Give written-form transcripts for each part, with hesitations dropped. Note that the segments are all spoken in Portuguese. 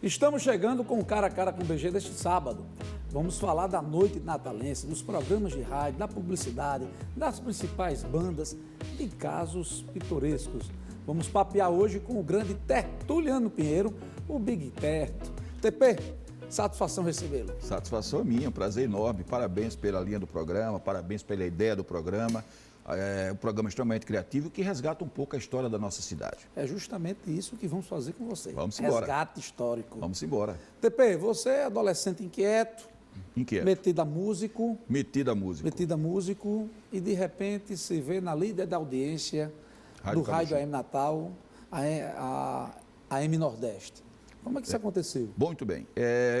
Estamos chegando com o Cara a Cara com o BG deste sábado. Vamos falar da noite natalense, dos programas de rádio, da publicidade, das principais bandas, de casos pitorescos. Vamos papear hoje com o grande Tertuliano Pinheiro, o Big Terto. TP, satisfação recebê-lo. Satisfação é minha, um prazer enorme. Parabéns pela linha do programa, parabéns pela ideia do programa. É um programa extremamente criativo que resgata um pouco a história da nossa cidade. É justamente isso que vamos fazer com você. Vamos embora. Resgate histórico. Vamos embora. TP, você é adolescente inquieto, metido a músico. Metido a músico. Metido a músico e de repente se vê na líder da audiência do Rádio AM Natal, a AM Nordeste. Como é que isso aconteceu? Muito bem.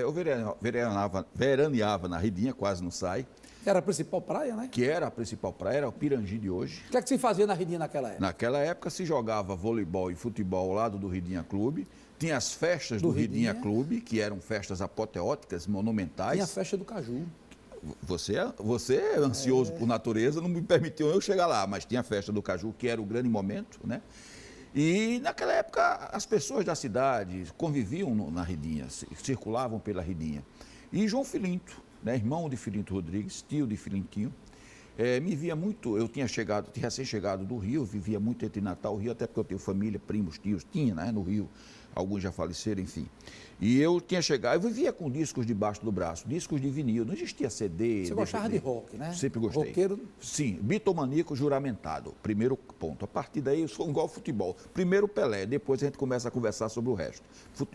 Eu veraneava na Ridinha, quase não sai. Que era a principal praia, né? Que era a principal praia, era o Pirangi de hoje. O que é que se fazia na Ridinha naquela época? Naquela época se jogava voleibol e futebol ao lado do Ridinha Clube. Tinha as festas do Ridinha Clube, que eram festas apoteóticas, monumentais. Tinha a festa do Caju. Você é ansioso por natureza, não me permitiu eu chegar lá, mas tinha a festa do Caju, que era o grande momento, né? E naquela época as pessoas da cidade conviviam na Ridinha, circulavam pela Ridinha. E João Filinto, né, irmão de Filinto Rodrigues, tio de Filintinho, me via muito. Eu tinha recém-chegado do Rio, vivia muito entre Natal e Rio, até porque eu tenho família, primos, tios, tinha, né, no Rio, alguns já faleceram, enfim. E eu tinha chegado, eu vivia com discos debaixo do braço, discos de vinil, não existia CD. Você gostava de rock, né? Sempre gostei. Roqueiro? Sim, bitomaníaco juramentado, primeiro ponto. A partir daí eu sou igual ao futebol. Primeiro Pelé, depois a gente começa a conversar sobre o resto.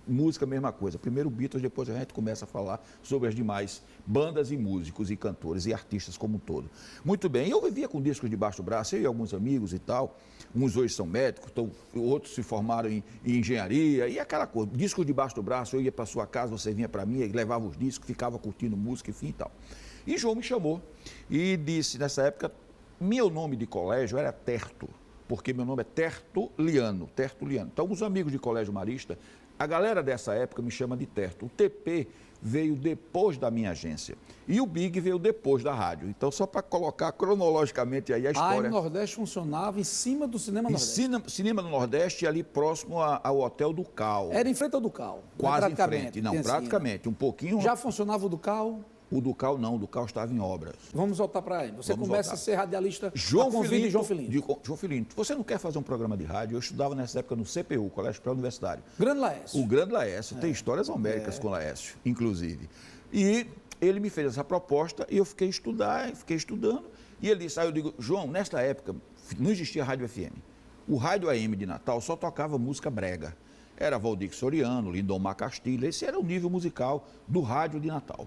Música, mesma coisa. Primeiro Beatles, depois a gente começa a falar sobre as demais bandas e músicos e cantores e artistas como um todo. Muito bem, eu vivia com discos debaixo do braço, eu e alguns amigos e tal. Uns hoje são médicos, outros se formaram em engenharia e aquela coisa. Discos debaixo do braço, eu ia para sua casa, você vinha para mim, levava os discos, ficava curtindo música, enfim e tal. E João me chamou e disse, nessa época, meu nome de colégio era Terto, porque meu nome é Tertuliano. Então, os amigos de Colégio Marista, a galera dessa época me chama de Terto. O TP veio depois da minha agência e o Big veio depois da rádio. Então, só para colocar cronologicamente aí a história. A AM Nordeste funcionava em cima do Cinema Nordeste. Cinema do Nordeste, ali próximo ao Hotel do Cal. Era em frente ao Ducal? Quase em frente. Não, praticamente. Um pouquinho. Já funcionava o Ducal? O Ducal não, o Ducal estava em obras. Vamos voltar para ele. Você começa a ser radialista João Filinto. João Filinto, você não quer fazer um programa de rádio? Eu estudava nessa época no CPU, Colégio Pré-Universitário. Grande Laércio. O Grande Laércio, tem histórias homéricas com Laércio, inclusive. E ele me fez essa proposta e eu fiquei estudando. E ele disse, eu digo, João, nesta época não existia rádio FM. O rádio AM de Natal só tocava música brega. Era Valdir Soriano, Lindomar Castilho, esse era o nível musical do rádio de Natal.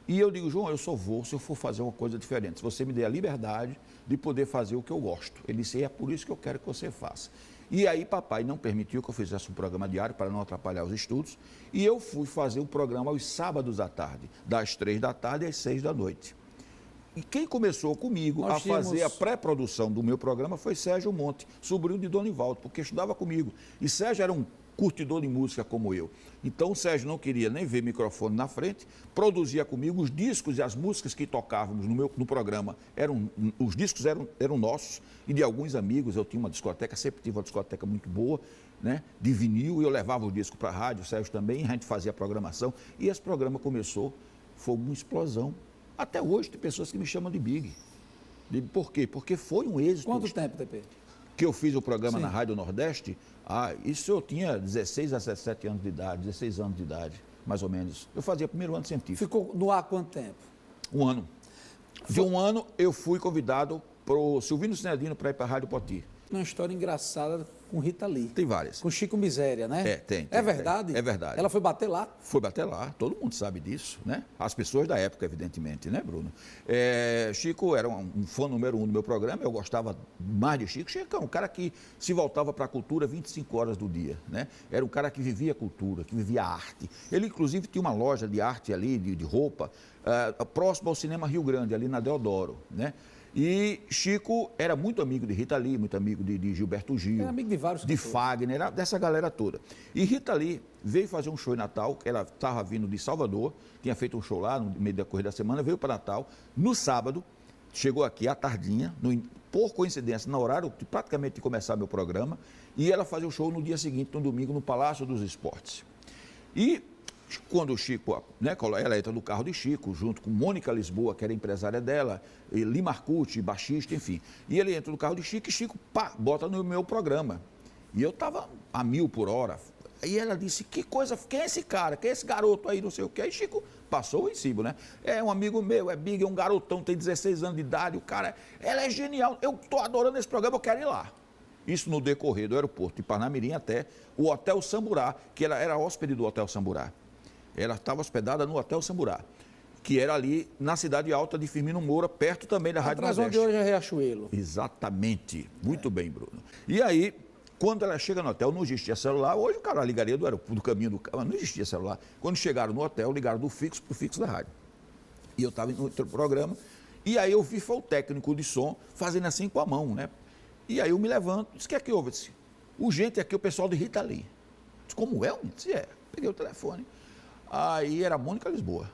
E eu digo, João, eu só vou se eu for fazer uma coisa diferente, se você me der a liberdade de poder fazer o que eu gosto. Ele disse, é por isso que eu quero que você faça. E aí papai não permitiu que eu fizesse um programa diário para não atrapalhar os estudos, e eu fui fazer o programa aos sábados à tarde, das 3 da tarde às 6 da noite. E quem começou comigo a fazer a pré-produção do meu programa foi Sérgio Monte, sobrinho de Donivaldo, porque estudava comigo. E Sérgio era um curtidor de música como eu. Então o Sérgio não queria nem ver microfone na frente, produzia comigo os discos e as músicas que tocávamos no programa. Os discos eram nossos e de alguns amigos. Eu tinha uma discoteca, sempre tive uma discoteca muito boa, né, de vinil, e eu levava o disco para a rádio, o Sérgio também, a gente fazia a programação. E esse programa começou, foi uma explosão. Até hoje tem pessoas que me chamam de Big. Por quê? Porque foi um êxito. Quanto tempo, TP? Que eu fiz o programa na Rádio Nordeste, isso eu tinha 16 a 17 anos de idade, 16 anos de idade, mais ou menos. Eu fazia primeiro ano científico. Ficou no ar quanto tempo? Um ano. De um ano, eu fui convidado pro Silvino Sinedino para ir para a Rádio Poti. Uma história engraçada com Rita Lee. Tem várias. Com Chico Miséria, né? Tem. É verdade? É verdade. Ela foi bater lá? Foi bater lá, todo mundo sabe disso, né? As pessoas da época, evidentemente, né, Bruno? Chico era um fã número 1 do meu programa, eu gostava mais de Chico. Chico era um cara que se voltava para a cultura 25 horas do dia, né? Era um cara que vivia a cultura, que vivia a arte. Ele, inclusive, tinha uma loja de arte ali, de roupa, próximo ao Cinema Rio Grande, ali na Deodoro, né? E Chico era muito amigo de Rita Lee, muito amigo de Gilberto Gil. Era amigo de vários de Fagner, dessa galera toda. E Rita Lee veio fazer um show em Natal, ela estava vindo de Salvador, tinha feito um show lá no meio da corrida da semana, veio para Natal. No sábado, chegou aqui à tardinha, por coincidência, no horário de praticamente começar meu programa, e ela fazia o show no dia seguinte, no domingo, no Palácio dos Esportes. E Quando o Chico, né, ela entra no carro de Chico, junto com Mônica Lisboa, que era empresária dela, e Lima Arcute, baixista, enfim. E ele entra no carro de Chico e Chico, pá, bota no meu programa. E eu estava a 1000 por hora. Aí ela disse, que coisa, quem é esse cara? Quem é esse garoto aí, não sei o quê? Aí Chico passou o recibo, né? É um amigo meu, é big, é um garotão, tem 16 anos de idade, o cara, ela é genial, eu estou adorando esse programa, eu quero ir lá. Isso no decorrer do aeroporto de Parnamirim até o Hotel Samburá, que ela era hóspede do Hotel Samburá. Ela estava hospedada no Hotel Samburá, que era ali na Cidade Alta de Firmino Moura, perto também da Rádio Nordeste. Atrás onde hoje é Riachuelo. Exatamente. Muito bem, Bruno. E aí, quando ela chega no hotel, não existia celular. Hoje o cara ligaria do aeroporto, do caminho do carro, não existia celular. Quando chegaram no hotel, ligaram do fixo para o fixo da rádio. E eu estava no programa, e aí eu vi, foi o técnico de som fazendo assim com a mão, né? E aí eu me levanto, disse, o que é que houve? Eu disse, urgente aqui o pessoal de Rita Lee. Disse, como é? Eu disse, é. Peguei o telefone. Aí era a Mônica Lisboa.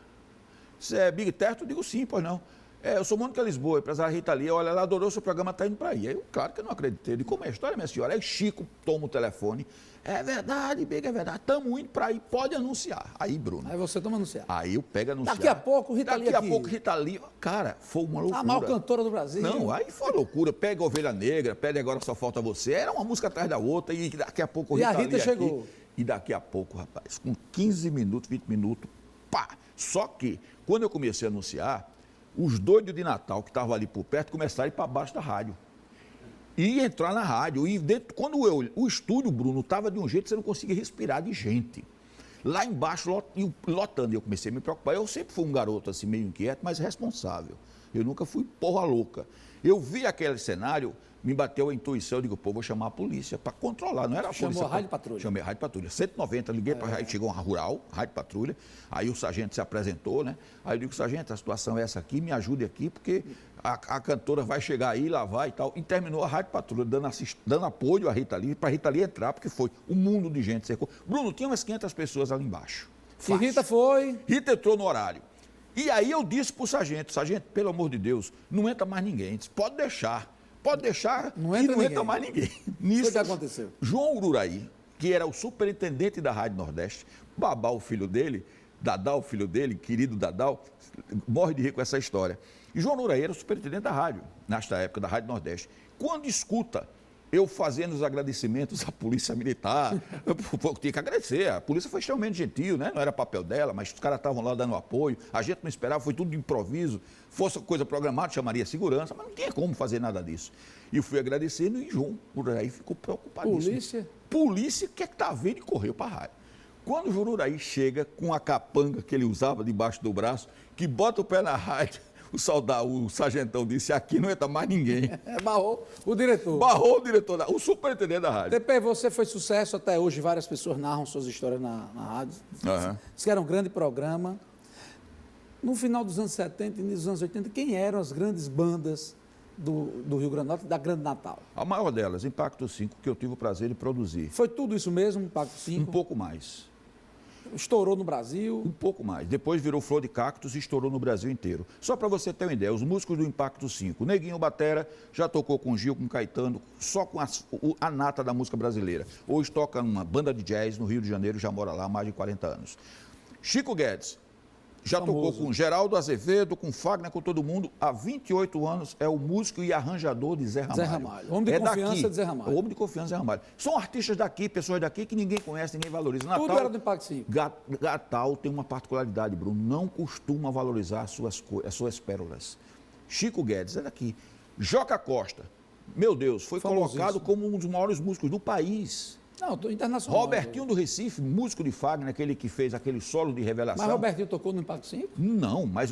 Disse, é Big Teto? Eu digo, sim, pois não. É, eu sou Mônica Lisboa, empresária Rita Lee. Olha, ela adorou o seu programa, está indo para aí. Aí eu, claro que eu não acreditei. Eu digo, como é a história, minha senhora? Aí Chico toma o telefone. É verdade, Big, é verdade. Estamos indo para aí, pode anunciar. Aí, Bruno. Aí você toma anunciar. Aí eu pego anunciar. Daqui a pouco, Rita Lee aqui. Daqui a pouco, Rita Lee. Cara, foi uma loucura. A maior cantora do Brasil. Não, aí foi loucura. Pega Ovelha Negra, pede Agora Só Falta Você. Era uma música atrás da outra e daqui a pouco Rita Lee. E a Rita chegou. Aqui, e daqui a pouco, rapaz, com 15 minutos, 20 minutos, pá. Só que, quando eu comecei a anunciar, os doidos de Natal que estavam ali por perto começaram a ir para baixo da rádio. E entrar na rádio. E dentro, quando o estúdio, Bruno, estava de um jeito que você não conseguia respirar de gente. Lá embaixo, lotando. E eu comecei a me preocupar. Eu sempre fui um garoto assim, meio inquieto, mas responsável. Eu nunca fui porra louca. Eu vi aquele cenário, me bateu a intuição, eu digo, pô, vou chamar a polícia para controlar, não era a polícia. Chamou a Rádio Patrulha. Chamei a Rádio Patrulha. 190, liguei para a chegou uma rural, Rádio Patrulha, aí o sargento se apresentou, né? Aí eu digo, sargento, a situação é essa aqui, me ajude aqui, porque a cantora vai chegar aí, lá vai e tal. E terminou a Rádio Patrulha dando apoio à Rita Lee, para a Rita Lee entrar, porque foi um mundo de gente cercou. Bruno, tinha umas 500 pessoas ali embaixo. E Rita foi? Rita entrou no horário. E aí eu disse para o sargento, pelo amor de Deus, não entra mais ninguém. Disse, pode deixar não e não ninguém. Entra mais ninguém. Nisso, o que aconteceu? João Ururaí, que era o superintendente da Rádio Nordeste, Babá, o filho dele, Dadal, o filho dele, querido Dadal, morre de rir com essa história. E João Ururaí era o superintendente da rádio, nesta época, da Rádio Nordeste. Quando escuta eu fazendo os agradecimentos à Polícia Militar, eu tinha que agradecer, a polícia foi extremamente gentil, né? Não era papel dela, mas os caras estavam lá dando apoio, a gente não esperava, foi tudo de improviso, fosse coisa programada, chamaria segurança, mas não tinha como fazer nada disso. E eu fui agradecendo e João Ururaí ficou preocupadíssimo. Polícia, o que é que está vendo? E correu para a rádio. Quando o Jururaí chega com a capanga que ele usava debaixo do braço, que bota o pé na rádio, o sargentão disse, aqui não entra mais ninguém. Barrou o diretor. Barrou o diretor, o superintendente da rádio. TP, você foi sucesso até hoje, várias pessoas narram suas histórias na rádio. Uhum. Diz que era um grande programa. No final dos anos 70 e início dos anos 80, quem eram as grandes bandas do Rio Grande do Norte, da Grande Natal? A maior delas, Impacto 5, que eu tive o prazer de produzir. Foi tudo isso mesmo, Impacto 5? Um pouco mais. Estourou no Brasil? Um pouco mais. Depois virou Flor de Cactos e estourou no Brasil inteiro. Só para você ter uma ideia, os músicos do Impacto 5, Neguinho Batera já tocou com Gil, com Caetano, só com a nata da música brasileira. Hoje toca numa banda de jazz no Rio de Janeiro, já mora lá há mais de 40 anos. Chico Guedes já tocou com Geraldo Azevedo, com Fagner, com todo mundo. Há 28 anos é o músico e arranjador de Zé Ramalho. Zé Ramalho. Homem de confiança de Zé Ramalho. O homem de confiança de Zé Ramalho. São artistas daqui, pessoas daqui que ninguém conhece, ninguém valoriza. Natal, tudo era do Impacto 5. Natal tem uma particularidade, Bruno, não costuma valorizar as suas pérolas. Chico Guedes é daqui. Joca Costa, meu Deus, foi colocado como um dos maiores músicos do país. Não, internacional. Robertinho do Recife, músico de Fagner, aquele que fez aquele solo de revelação. Mas Robertinho tocou no Impacto 5? Não, mas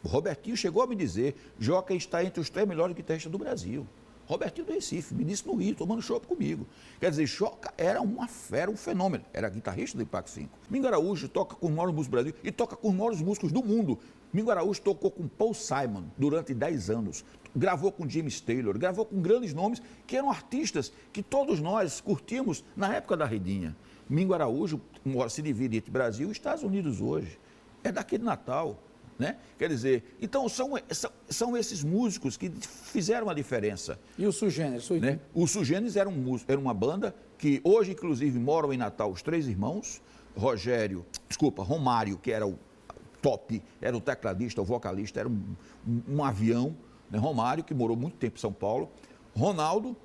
Robertinho chegou a me dizer, Joca está entre os 3 melhores guitarristas do Brasil. Robertinho do Recife, me disse no Rio, tomando chopp comigo. Quer dizer, Joca era uma fera, um fenômeno. Era guitarrista do Impacto 5. Mingo Araújo toca com os maiores músicos do Brasil e toca com os maiores músicos do mundo. Mingo Araújo tocou com Paul Simon durante 10 anos. Gravou com James Taylor, gravou com grandes nomes que eram artistas que todos nós curtimos na época da Redinha. Mingo Araújo se divide entre Brasil e Estados Unidos hoje. É daqui de Natal. Né? Quer dizer, então são esses músicos que fizeram a diferença. E o Sugêneres? Né? O Sugêneres era uma banda que hoje, inclusive, moram em Natal os 3 irmãos, Romário, que era o top, era o tecladista, o vocalista, era um avião, né? Romário, que morou muito tempo em São Paulo, Ronaldo,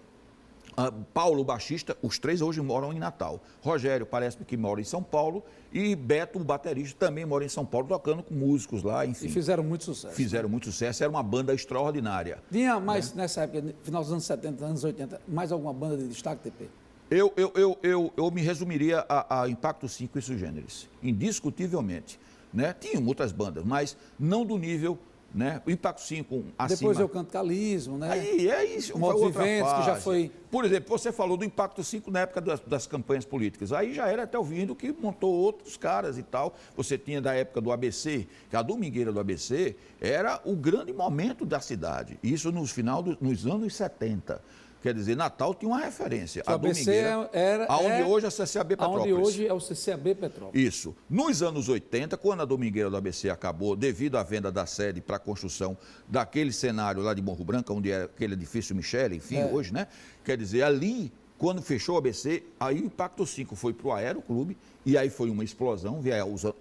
Paulo, o baixista, os três hoje moram em Natal. Rogério, parece que mora em São Paulo, e Beto, o baterista, também mora em São Paulo, tocando com músicos lá, enfim. E fizeram muito sucesso. Fizeram muito sucesso, era uma banda extraordinária. Tinha mais, nessa época, final dos anos 70, anos 80, mais alguma banda de destaque, TP? Eu me resumiria a Impacto 5 e Sui Generis, indiscutivelmente. Né? Tinham outras bandas, mas não do nível, né? O Impacto 5 acima. Depois eu canto Calismo, né? Aí é isso. Modos Viventes, que já foi... Por exemplo, você falou do Impacto 5 na época das campanhas políticas. Aí já era até ouvindo que montou outros caras e tal. Você tinha da época do ABC, que a Domingueira do ABC era o grande momento da cidade. Isso nos anos 70. Quer dizer, Natal tinha uma referência. A ABC aonde hoje é a CCAB Petrópolis. Onde hoje é o CCAB Petrópolis. Isso. Nos anos 80, quando a Domingueira do ABC acabou, devido à venda da sede para a construção daquele cenário lá de Morro Branco, onde era aquele edifício Michele, enfim, hoje, né? Quer dizer, ali, quando fechou o ABC, aí o Impacto 5 foi para o Aeroclube, e aí foi uma explosão,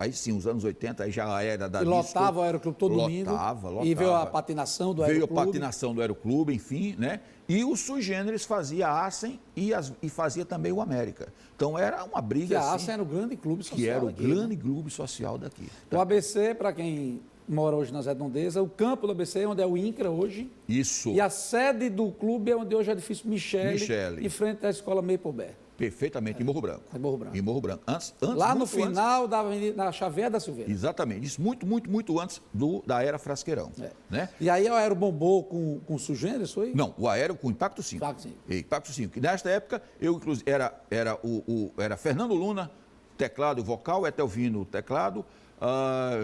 aí sim, os anos 80, aí já era da E lotava o Aeroclube todo domingo. Lotava. E veio a patinação do Aeroclube. Veio a patinação do Aeroclube, enfim, né? E o Sui Generis fazia a Assen e fazia também o América. Então era uma briga. Que a Assen era o grande clube social. Que era o daqui, grande clube social daqui. O ABC, para quem mora hoje nas redondezas, o campo do ABC é onde é o INCRA hoje. Isso. E a sede do clube é onde hoje é o edifício Michele. Em frente à escola Maple. Perfeitamente, em Morro Branco. Em Morro Branco. Em Morro Branco. Antes, lá no final da Avenida, na Xavier da Silveira. Exatamente. Isso muito antes da era Frasqueirão. Né? E aí o Aero bombou com o Sui Generis, foi? Não, o Aero com Impacto 5. Impacto 5. E nesta época, eu inclusive era Fernando Luna, teclado e vocal, Etelvino, teclado,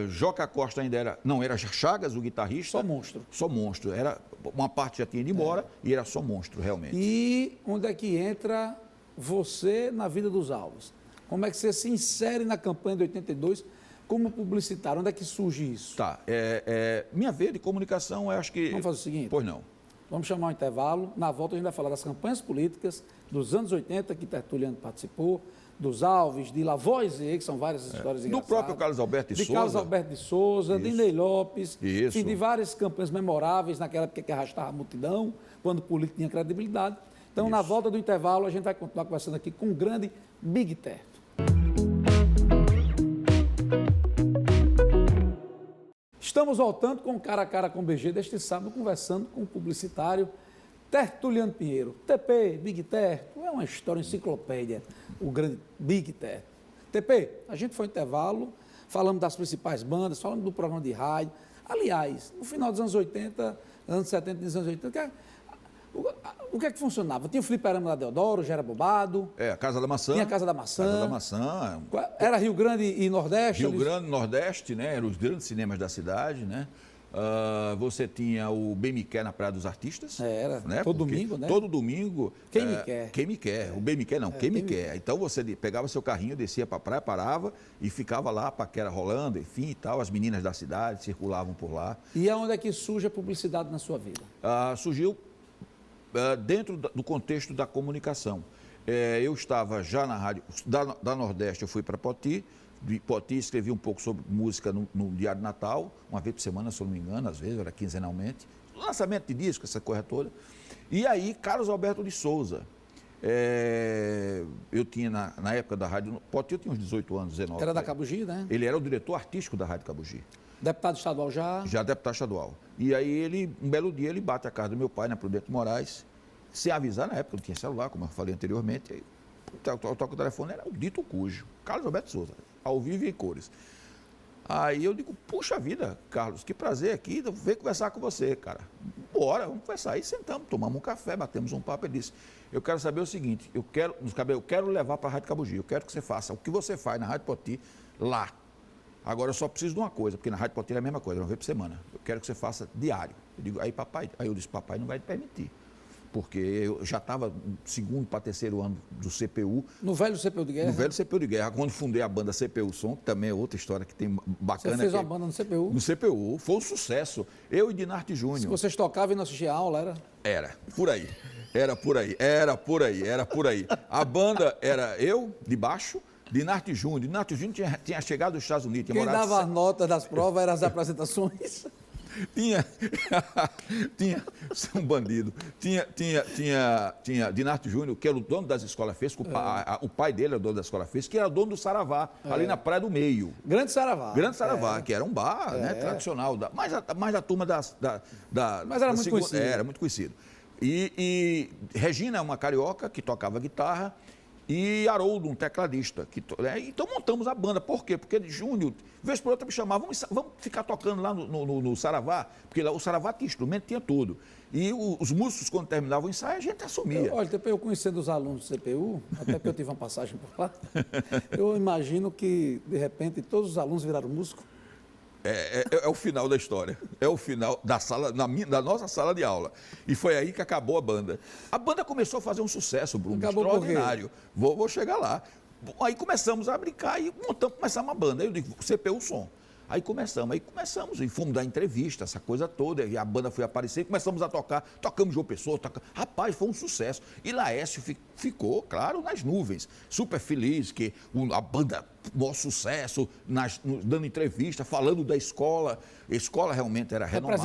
Joca Costa ainda era Chagas, o guitarrista. Só monstro. Era, uma parte já tinha ido embora e era só monstro, realmente. E onde é que entra você na vida dos Alves? Como é que você se insere na campanha de 82 como publicitário? Onde é que surge isso? Tá, minha veia de comunicação, eu acho que... Vamos fazer o seguinte? Pois não. Vamos chamar um intervalo. Na volta a gente vai falar das campanhas políticas dos anos 80, que Tertuliano participou, dos Alves, de Lavoisier, que são várias histórias engraçadas. Do próprio Carlos Alberto de Souza. De Carlos Alberto de Souza, de Ney Lopes. Isso. Enfim, de várias campanhas memoráveis naquela época que arrastava a multidão, quando o político tinha credibilidade. Então, na volta do intervalo, a gente vai continuar conversando aqui com o grande Big Terto. Estamos voltando com Cara a Cara com o BG deste sábado, conversando com o publicitário Tertuliano Pinheiro. TP, Big Terto, é uma história enciclopédia, o grande Big Terto. TP, a gente foi ao intervalo, falamos das principais bandas, falamos do programa de rádio. Aliás, no final dos anos 80, anos 70 e anos 80, o que é que funcionava? Tinha o fliperama da Deodoro, já era bobado. A Casa da Maçã. Tinha a Casa da Maçã. Casa da Maçã. Era Rio Grande e Nordeste? Rio Grande e Nordeste, né? Eram os grandes cinemas da cidade, né? Você tinha o Bem Me Quer na Praia dos Artistas. Era, né? Todo domingo, né? Todo domingo. Quem me quer? Quem me quer. O Bem Me Quer não, quem me quer. Então você pegava seu carrinho, descia para a praia, parava e ficava lá, paquera rolando, enfim e tal. As meninas da cidade circulavam por lá. E aonde é que surge a publicidade na sua vida? Surgiu dentro do contexto da comunicação. Eu estava já na rádio, da Nordeste eu fui para Poti, de Poti escrevi um pouco sobre música no Diário Natal, uma vez por semana, se eu não me engano, às vezes, era quinzenalmente, lançamento de disco, essa coisa toda. E aí, Carlos Alberto de Souza, eu tinha na época da rádio, Poti eu tinha uns 18 anos, 19. Era da Cabugi, né? Ele era o diretor artístico da Rádio Cabugi. Deputado estadual já? Já deputado estadual. E aí, um belo dia, ele bate a casa do meu pai, na Prudente Moraes, sem avisar, na época não tinha celular, como eu falei anteriormente. Aí, toca o telefone, era o dito cujo, Carlos Alberto Souza, ao vivo e em cores. Aí eu digo, puxa vida, Carlos, que prazer aqui, venho conversar com você, cara. Bora, vamos conversar. Aí sentamos, tomamos um café, batemos um papo. Ele disse, eu quero saber o seguinte, eu quero levar para a Rádio Cabugi, eu quero que você faça o que você faz na Rádio Poti lá. Agora eu só preciso de uma coisa, porque na Rádio Poti é a mesma coisa, uma vez por semana. Eu quero que você faça diário. Eu digo, aí eu disse, papai não vai te permitir. Porque eu já estava segundo para terceiro ano do CPU. No velho CPU de guerra? No velho CPU de guerra, quando fundei a banda CPU Som, que também é outra história que tem bacana. Você fez uma banda no CPU? No CPU, foi um sucesso. Eu e Dinarte Júnior. Se vocês tocavam e não assistiam a aula, era? Era, por aí. Era por aí. A banda era eu, de baixo, Dinarte Júnior. Dinarte Júnior tinha chegado dos Estados Unidos. Quem dava as notas das provas eram as apresentações. Tinha um bandido. Tinha Dinarte Júnior, que era o dono das escolas físicas, o pai dele era o dono da escola física, que era dono do Saravá, ali na Praia do Meio. Grande Saravá. Grande Saravá, que era um bar, né, tradicional, mais da turma Mas era muito conhecido. Era muito conhecido. E Regina é uma carioca que tocava guitarra, e Haroldo, um tecladista. Então montamos a banda. Por quê? Porque Júnior, vez por outra, me chamava, vamos ficar tocando lá no Saravá, porque lá o Saravá tinha instrumento, tinha tudo. E os músicos, quando terminavam o ensaio, a gente assumia. Olha, eu conhecendo os alunos do CPU, até porque eu tive uma passagem por lá, eu imagino que, de repente, todos os alunos viraram músicos. É o final da história. É o final da nossa sala de aula. E foi aí que acabou a banda. A banda começou a fazer um sucesso, Bruno, extraordinário. Vou chegar lá. Aí começamos a brincar e começamos uma banda. Aí eu digo, CPU Som. Aí começamos e fomos dar entrevista, essa coisa toda, e a banda foi aparecer, e começamos a tocar, tocamos João Pessoa, rapaz, foi um sucesso. E Laércio ficou, claro, nas nuvens, super feliz, que a banda, maior sucesso, dando entrevista, falando da escola, a escola realmente era renomada.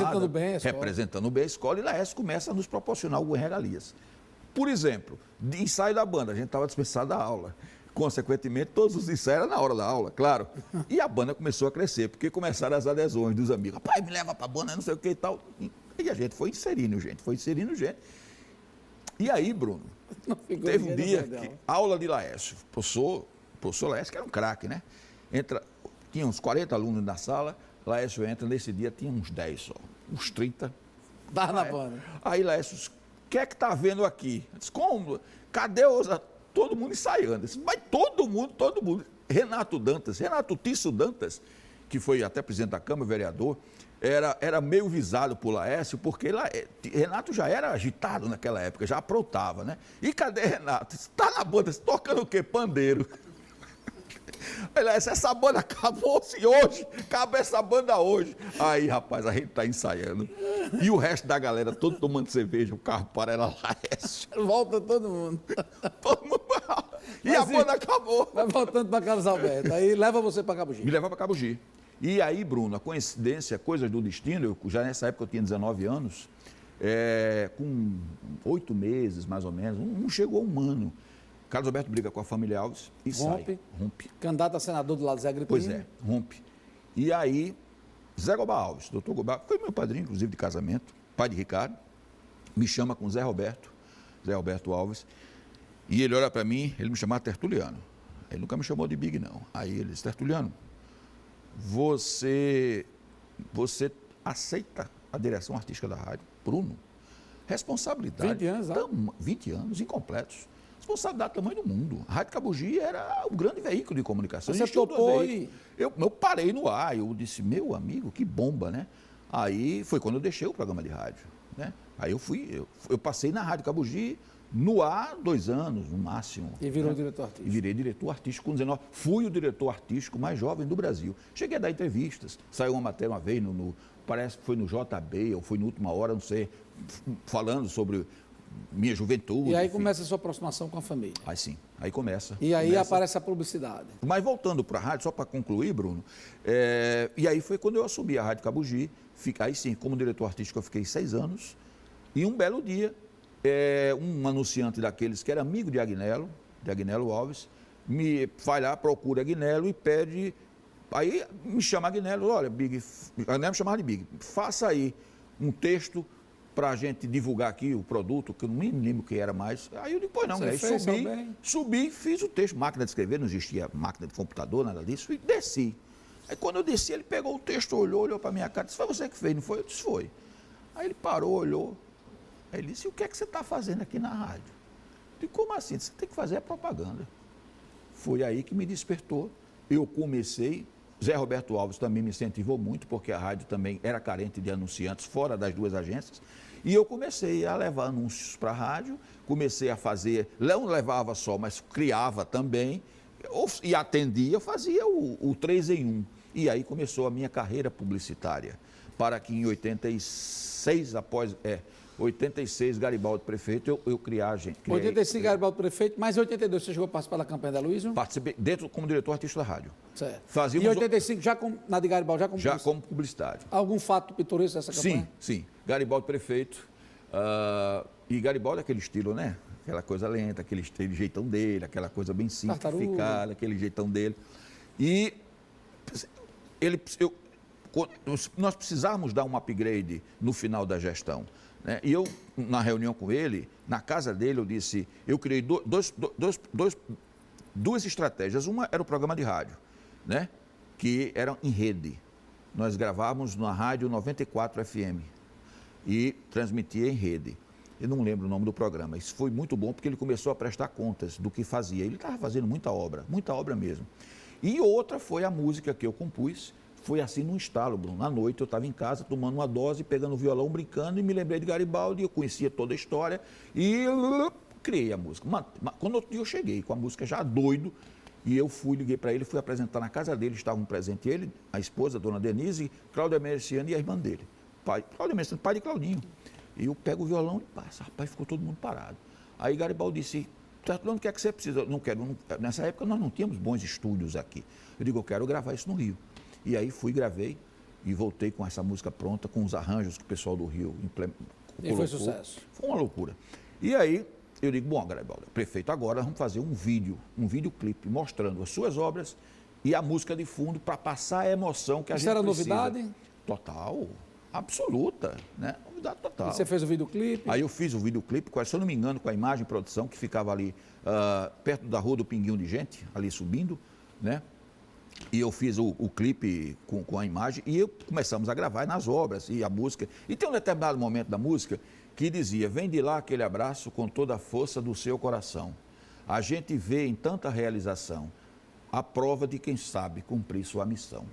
Representando bem a escola, e Laércio começa a nos proporcionar algumas regalias. Por exemplo, de ensaio da banda, a gente estava dispensado da aula. Consequentemente, todos os ensaios eram na hora da aula, claro. E a banda começou a crescer, porque começaram as adesões dos amigos. Rapaz, me leva para a banda, não sei o que e tal. E a gente foi inserindo gente. E aí, Bruno, teve um dia que aula de Laércio, professor Laércio, que era um craque, né? Tinha uns 40 alunos na sala, Laércio entra, nesse dia tinha uns 10 só, uns 30. Dá na banda. Aí Laércio disse, o que é que está vendo aqui? Eu disse, como? Cadê os... Todo mundo ensaiando. Mas todo mundo. Renato Tício Dantas, que foi até presidente da Câmara, vereador, era meio visado por Laércio, porque Renato já era agitado naquela época, já aprontava, né? E cadê Renato? Está na banda, tocando o quê? Pandeiro. Essa banda acabou-se hoje, acaba essa banda hoje. Aí, rapaz, a gente está ensaiando. E o resto da galera, todo tomando cerveja, o carro para, era Laércio. Volta todo mundo. Todo mundo. E a banda acabou. Vai voltando para Carlos Alberto. Aí leva você para Cabugi. Me leva para Cabugi. E aí, Bruno, a coincidência, coisas do destino, já nessa época eu tinha 19 anos, com 8 meses, mais ou menos, não chegou a um ano. Carlos Alberto briga com a família Alves e sai. Rompe. Candidato a senador do lado do Zé Gripinho. Pois é, rompe. E aí, Zé Goba Alves, doutor Goba, foi meu padrinho, inclusive, de casamento, pai de Ricardo, me chama com Zé Roberto Alves, e ele olha para mim, ele me chamava Tertuliano. Ele nunca me chamou de Big, não. Aí ele disse, Tertuliano, você aceita a direção artística da rádio? Bruno, responsabilidade. 20 anos, 20 anos incompletos. Responsabilidade do tamanho do mundo. A Rádio Cabugi era o grande veículo de comunicação. Você topou e... Eu parei no ar, eu disse, meu amigo, que bomba, né? Aí foi quando eu deixei o programa de rádio, né? Aí eu passei na Rádio Cabugi no ar 2 anos, no máximo. E virou diretor artístico. E virei diretor artístico com 19. Fui o diretor artístico mais jovem do Brasil. Cheguei a dar entrevistas. Saiu uma matéria uma vez, parece que foi no JB, ou foi no Última Hora, não sei, falando sobre minha juventude. E aí começa a sua aproximação com a família. Aí sim, aí começa. E aí aparece a publicidade. Mas voltando para a rádio, só para concluir, Bruno, e aí foi quando eu assumi a Rádio Cabugi, aí sim, como diretor artístico eu fiquei 6 anos, e um belo dia, um anunciante daqueles que era amigo de Agnello Alves, me vai lá, procura Agnello e pede, aí me chama Agnello, olha, Big, Agnello me chamava de Big, faça aí um texto para a gente divulgar aqui o produto, que eu nem lembro o que era mais. Aí eu depois não, aí subi, fiz o texto, máquina de escrever, não existia máquina de computador, nada disso, e desci. Aí quando eu desci, ele pegou o texto, olhou para a minha cara, disse, foi você que fez, não foi? Eu disse, foi. Aí ele parou, olhou, aí ele disse, o que é que você está fazendo aqui na rádio? Eu disse, como assim? Você tem que fazer a propaganda. Foi aí que me despertou, eu comecei, Zé Roberto Alves também me incentivou muito, porque a rádio também era carente de anunciantes fora das 2 agências, e eu comecei a levar anúncios para a rádio, comecei a fazer, não levava só, mas criava também, e atendia, fazia o 3 em 1. E aí começou a minha carreira publicitária, para que em 86, 86, Garibaldi prefeito, eu criei a gente. 85, Garibaldi prefeito, mas em 82 você chegou a participar da campanha da Luísa? Participei dentro como diretor artístico da rádio. Certo. Fazíamos E em 85, na de Garibaldi, já como já como publicitário. Algum fato pitoresco dessa campanha? Sim. Garibaldi prefeito. E Garibaldi é aquele estilo, né? Aquela coisa lenta, aquele jeitão dele, aquela coisa bem simplificada, aquele jeitão dele. E nós precisávamos dar um upgrade no final da gestão, né? E eu, na reunião com ele, na casa dele, eu disse, eu criei duas estratégias. Uma era o programa de rádio, né? Que era em rede. Nós gravávamos na rádio 94 FM e transmitia em rede. Eu não lembro o nome do programa. Isso foi muito bom porque ele começou a prestar contas do que fazia. Ele estava fazendo muita obra mesmo. E outra foi a música que eu compus. Foi assim num estalo, Bruno. À noite eu estava em casa tomando uma dose, pegando o violão, brincando e me lembrei de Garibaldi. Eu conhecia toda a história e criei a música. Quando eu cheguei com a música já doido, e eu liguei para ele, fui apresentar na casa dele, estavam presentes ele, a esposa, a dona Denise, Cláudia Merciano e a irmã dele. Cláudia Merciano, pai de Claudinho. E eu pego o violão e passo. Rapaz, ficou todo mundo parado. Aí Garibaldi disse, Tertulano, o que é que você precisa? Não quero. Nessa época nós não tínhamos bons estúdios aqui. Eu digo, eu quero gravar isso no Rio. E aí gravei e voltei com essa música pronta, com os arranjos que o pessoal do Rio colocou. E foi sucesso. Foi uma loucura. E aí eu digo, bom, Garibaldi, prefeito, agora vamos fazer um videoclipe mostrando as suas obras e a música de fundo para passar a emoção que a gente precisa. Isso era novidade? Total, absoluta, né? Novidade total. E você fez o videoclipe? Aí eu fiz o videoclipe, se eu não me engano, com a Imagem Produção, que ficava ali perto da Rua do Pinguinho de Gente, ali subindo, né? E eu fiz o clipe com a imagem e começamos a gravar nas obras e a música. E tem um determinado momento da música que dizia, vem de lá aquele abraço com toda a força do seu coração. A gente vê em tanta realização a prova de quem sabe cumprir sua missão.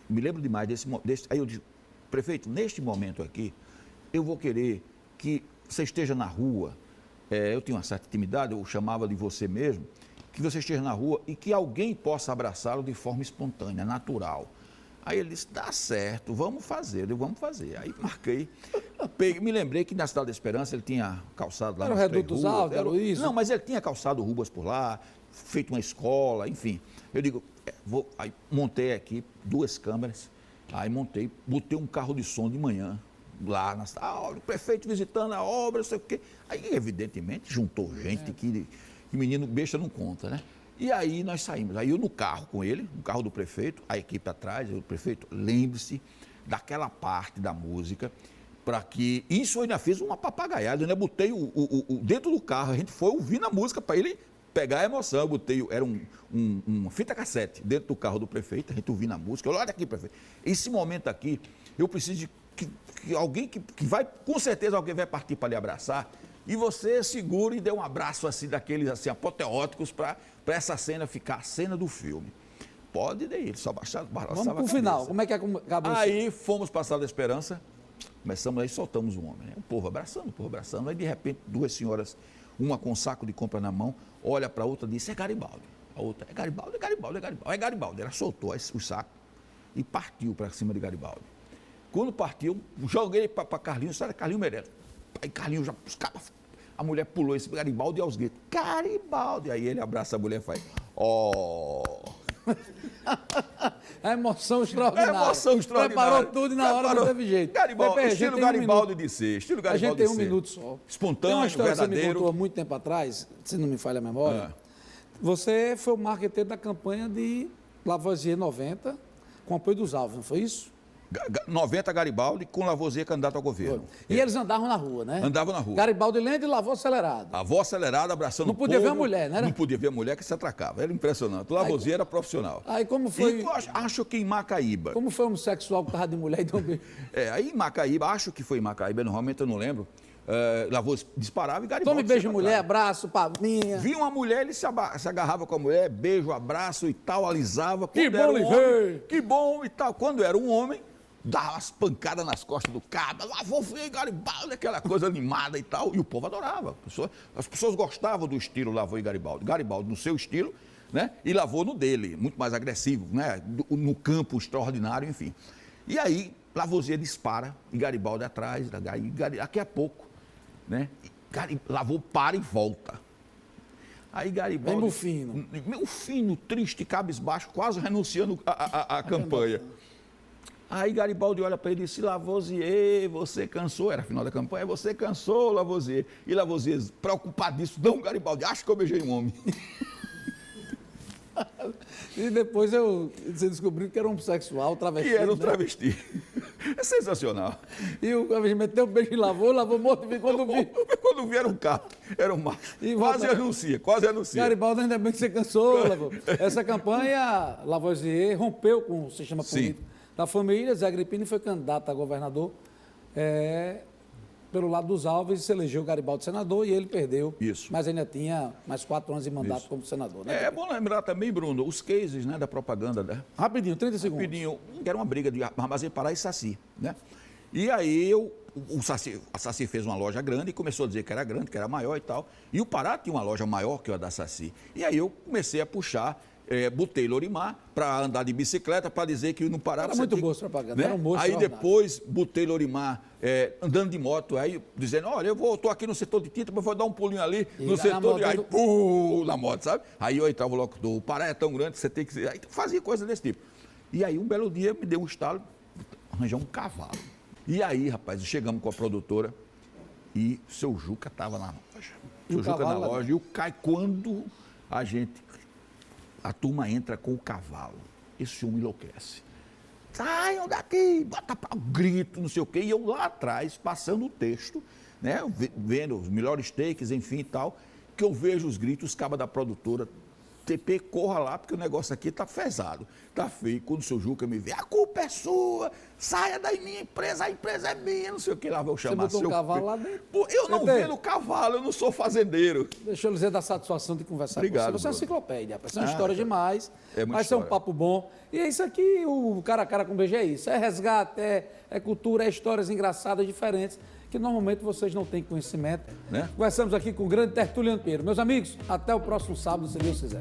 Me lembro demais desse. Aí eu disse, prefeito, neste momento aqui, eu vou querer que você esteja na rua. Eu tinha uma certa intimidade, eu chamava de você mesmo, que você esteja na rua e que alguém possa abraçá-lo de forma espontânea, natural. Aí ele disse, dá certo, vamos fazer. Eu digo, vamos fazer. Aí marquei, me lembrei que na Cidade da Esperança ele tinha calçado lá. Era o Reduto dos Altos, era isso? Não, mas ele tinha calçado ruas por lá, feito uma escola, enfim. Eu digo, aí montei aqui 2 câmeras, aí botei um carro de som de manhã, lá na cidade, o prefeito visitando a obra, não sei o quê. Aí, evidentemente, juntou gente que menino besta não conta, né? E aí nós saímos. Aí eu no carro com ele, no carro do prefeito, a equipe atrás, o prefeito, lembre-se daquela parte da música, para que... Isso eu ainda fiz uma papagaiada, eu ainda botei dentro do carro, a gente foi ouvindo a música para ele pegar a emoção. Eu botei, era uma fita cassete dentro do carro do prefeito, a gente ouvindo a música. Eu, olha aqui, prefeito, esse momento aqui, eu preciso de que alguém que vai, com certeza alguém vai partir para lhe abraçar, e você segura e dê um abraço assim, daqueles assim, apoteóticos, para essa cena ficar a cena do filme. Pode ir, ele só baixava a cabeça. Vamos para o final, como é que acabou isso? Aí fomos para a Sala da Esperança, começamos aí, soltamos o homem, né? O povo abraçando, aí de repente 2 senhoras, uma com um saco de compra na mão, olha para a outra e disse, é Garibaldi. A outra, é Garibaldi, é Garibaldi, é Garibaldi. É Garibaldi. Ela soltou o saco e partiu para cima de Garibaldi. Quando partiu, joguei para Carlinhos, sabe, Carlinhos Meirelles. Aí Carlinhos já, a mulher pulou esse Garibaldi e aos gritos, Garibaldi. Aí ele abraça a mulher e faz, A emoção extraordinária. Preparou tudo e na hora não teve jeito. Garibaldi, estilo Garibaldi de ser. Estilo Garibaldi a gente tem 1 minuto só. Espontâneo, tem uma história verdadeiro. Que você me contou há muito tempo atrás, se não me falha a memória. Você foi o marqueteiro da campanha de Lavoisier 90, com apoio dos Alves, não foi isso? 90 Garibaldi com Lavoisier candidato ao governo. E eles andavam na rua, né? Andavam na rua. Garibaldi lento e Lavô acelerado. Avó acelerada, abraçando o povo. Não podia ver a mulher, né? Não podia ver a mulher que se atracava. Era impressionante. O Lavoisier era profissional. Aí como foi... E acho que em Macaíba... Como foi homossexual que estava de mulher e de homem? Aí em Macaíba, acho que foi em Macaíba, normalmente eu não lembro. Lavoisier disparava e Garibaldi... Tome beijo mulher, abraço, palminha. Vinha uma mulher, ele se agarrava com a mulher, beijo, abraço e tal, alisava. Que bom lhe ver! Que bom e tal. Quando era um homem... dava umas pancadas nas costas do cabo, lá vou ver Garibaldi, aquela coisa animada e tal, e o povo adorava. As pessoas gostavam do estilo Lavô e Garibaldi. Garibaldi no seu estilo, né? E Lavô no dele, muito mais agressivo, né? No campo extraordinário, enfim. E aí, Lavoisier dispara, e Garibaldi atrás, daqui a pouco, né? Lavou para e volta. Aí Garibaldi... Bem bufino. Meu fino, triste, cabisbaixo, quase renunciando à campanha. Aí Garibaldi olha para ele e disse: Lavoisier, você cansou? Era a final da campanha. Você cansou, Lavoisier? E Lavoisier, preocupadíssimo: não, Garibaldi, acho que eu beijei um homem. E depois você descobriu que era um homossexual, travesti. Que era um né? travesti. É sensacional. E o cara meteu um beijo e lavou morto. Quando vieram um carro, era um macho. E Quase volta- anuncia, quase anuncia. Garibaldi, ainda bem que você cansou, Lavoisier. Essa campanha, Lavoisier rompeu com o sistema Sim. político da família. Zé Agripino foi candidato a governador pelo lado dos Alves e se elegeu Garibaldi senador e ele perdeu. Isso. Mas ainda tinha mais 4 anos de mandato como senador. Né? É bom lembrar também, Bruno, os cases, né, da propaganda, né? Rapidinho, 30 segundos. Rapidinho, que era uma briga de Armazém Pará e Saci, né? E aí a Saci fez uma loja grande e começou a dizer que era grande, que era maior e tal. E o Pará tinha uma loja maior que a da Saci. E aí eu comecei a puxar, botei Lorimar para andar de bicicleta, para dizer que no Pará... Era você muito tinha- boa essa propaganda, né? era um moço Aí extraordinário. depois botei Lorimar andando de moto, aí dizendo: olha, eu estou aqui no setor de tinta, mas vou dar um pulinho ali E no lá setor na de... moto Aí, do- pum, na moto, sabe? Aí eu entrava o locutor: o Pará é tão grande que você tem que... Aí fazia coisa desse tipo. E aí um belo dia me deu um estalo, arranjar um cavalo. E aí, rapaz, chegamos com a produtora e o seu Juca estava na loja. E o Seu Juca na cavalo lá loja. E o Cai, quando a turma entra com o cavalo, esse homem enlouquece. Saiam daqui, bota para grito, não sei o quê. E eu lá atrás, passando o texto, né, vendo os melhores takes, enfim e tal, que eu vejo os gritos, os cabas da produtora: TP, corra lá, porque o negócio aqui tá pesado, tá feio. Quando o seu Juca me vê: a culpa é sua, saia da minha empresa, a empresa é minha, não sei o que, lá vou chamar botou um seu... cavalo lá dentro? Pô, eu não TP. vendo cavalo, eu não sou fazendeiro. Deixa eu lhe dizer da satisfação de conversar Obrigado, com você. Você é uma Bruno. enciclopédia, rapaz. Isso é uma Ah, história cara. demais. É muita Vai ser um história. papo bom. E é isso aqui, o cara a cara com BG é isso. É resgate, é cultura, é histórias engraçadas, diferentes, que normalmente vocês não têm conhecimento. Né? Conversamos aqui com o grande Tertuliano Pinheiro. Meus amigos, até o próximo sábado, se Deus quiser.